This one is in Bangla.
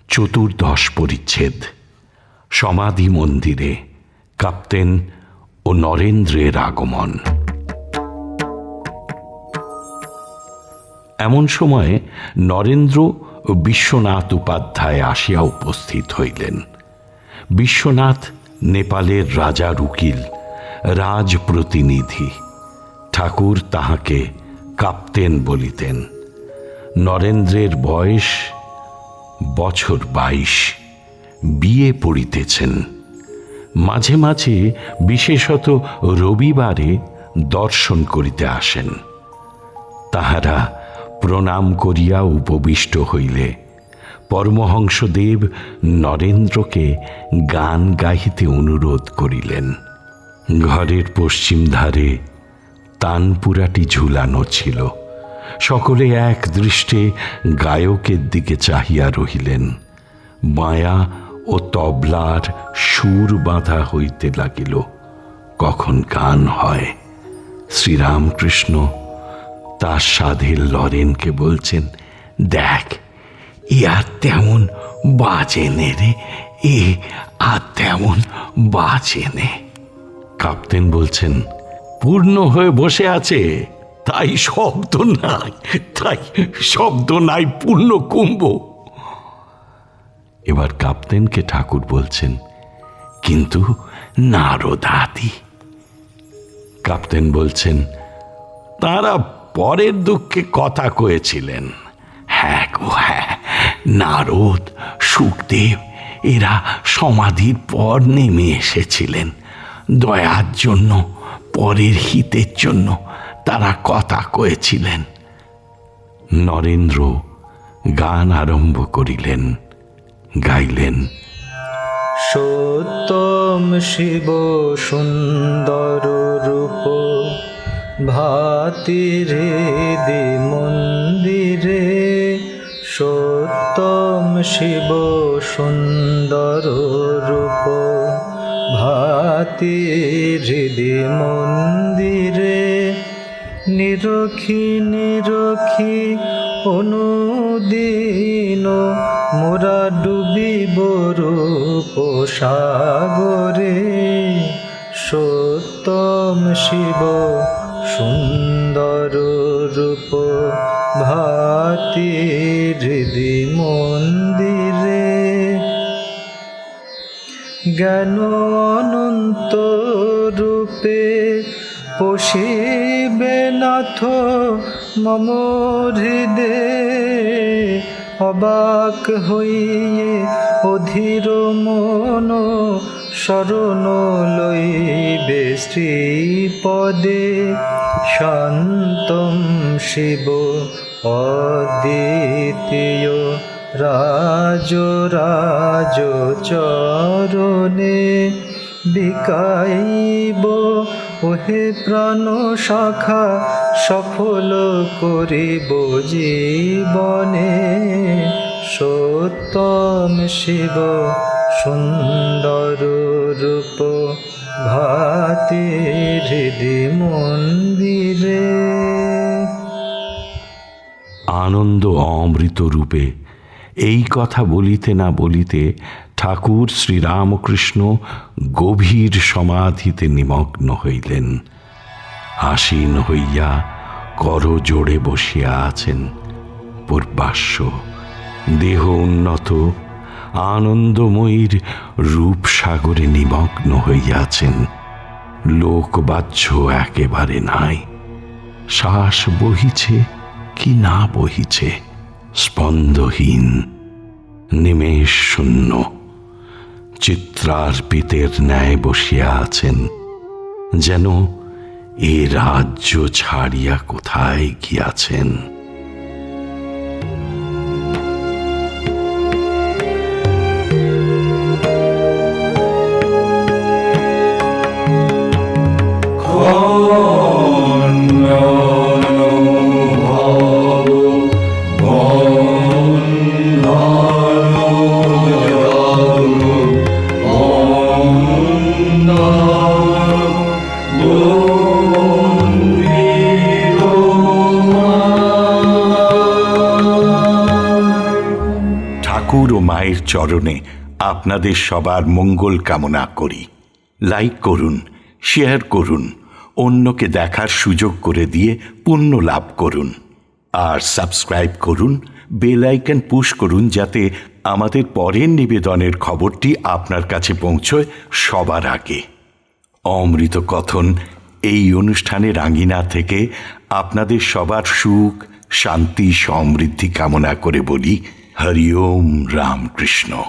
চতুর্দশ পরিচ্ছেদ। সমাধি মন্দিরে কাপ্তেন ও নরেন্দ্রের আগমন। এমন সময় নরেন্দ্র ও বিশ্বনাথ উপাধ্যায় আসিয়া উপস্থিত হইলেন। বিশ্বনাথ নেপালের রাজার উকিল, রাজপ্রতিনিধি। ঠাকুর তাহাকে কাপ্তেন বলিতেন। নরেন্দ্রের বয়স বছর 22, বিয়ে পড়িতেছেন। মাঝে মাঝে বিশেষত রবিবারে দর্শন করিতে আসেন। তাহারা প্রণাম করিয়া উপবিষ্ট হইলে পরমহংসদেব নরেন্দ্রকে গান গাহিতে অনুরোধ করিলেন। ঘরের পশ্চিম ধারে তানপুরাটি ঝুলানো ছিল। সকলে এক দৃষ্টে গায়কের দিকে চাহিয়া রহিলেন। মায়া ও তবলার সুর বাঁধা হইতে লাগিল। কখন গান হয়। শ্রীরামকৃষ্ণ তার সাধের লরেনকে বলছেন, দেখ, এ আর তেমন বাজে নে রে, এ আর তেমন বাজে নে। কাপ্তেন বলছেন, পূর্ণ হয়ে বসে আছে, তাই শব্দ নাই, পূর্ণ কুম্ভ। এবার কাপ্তেনকে ঠাকুর বলছেন, কিন্তু নারদাদি। কাপ্তেন বলছেন, তারা পরের দুঃখে কথা কয়েছিলেন। হ্যাঁ গো হ্যাঁ, নারদ, শুকদেব এরা সমাধির পর নেমে এসেছিলেন। দয়ার জন্য, পরের হিতের জন্য তারা কথা কয়েছিলেন। নরেন্দ্র গান আরম্ভ করিলেন। গাইলেন, সত্যম শিব সুন্দর রূপ ভাতি হৃদি মন্দিরে। সত্যম শিব সুন্দর রূপ ভাতি হৃদি মন্দিরে। নিরখি নিরখি অনুদিন মোরা ডুবিব রূপ সাগরে। সত্যম শিব সুন্দর রূপ ভাতি হৃদি মন্দিরে। জ্ঞান অনন্ত রূপে পশিবে নাথ মম হৃদে। অবাক হইয়ে অধীর মন শরণ লইবে শ্রীপদে। শান্তম শিব অদ্বিতীয় রাজ রাজ চরণে। বিকাইব ওহে প্রাণ শাখা সফল করিব জীবনে। সত্যম শিব সুন্দর রূপ ভাতি হৃদি মন্দিরে। আনন্দ অমৃত রূপে এই কথা বলিতে না বলিতে ঠাকুর শ্রীরামকৃষ্ণ গভীর সমাধিতে নিমগ্ন হইলেন। আসীন হইয়া কর জোড়ে বসিয়া আছেন। পূর্বাস্য দেহ উন্নত আনন্দময়ীর রূপসাগরে নিমগ্ন হইয়াছেন। লোকবাহ্য একেবারে নাই। শ্বাস বহিছে কি না বহিছে, স্পন্দহীন, নিমেষ শূন্য। চিত্রার্পিতের ন্যায় বসিয়া আছেন, যেন এ রাজ্য ছাড়িয়া কোথায় গিয়াছেন। চরণে আপনাদের সবার মঙ্গল কামনা করি। লাইক করুন, শেয়ার করুন, অন্যকে দেখার সুযোগ করে দিয়ে পুণ্য লাভ করুন। আর সাবস্ক্রাইব করুন, বেল আইকন পুশ করুন, যাতে আমাদের পরের নিবেদনের খবরটি আপনার কাছে পৌঁছয় সবার আগে। অমৃত কথন এই অনুষ্ঠানের আঙ্গিনা থেকে আপনাদের সবার সুখ, শান্তি, সমৃদ্ধি কামনা করে বলি হরি ওম রামকৃষ্ণ।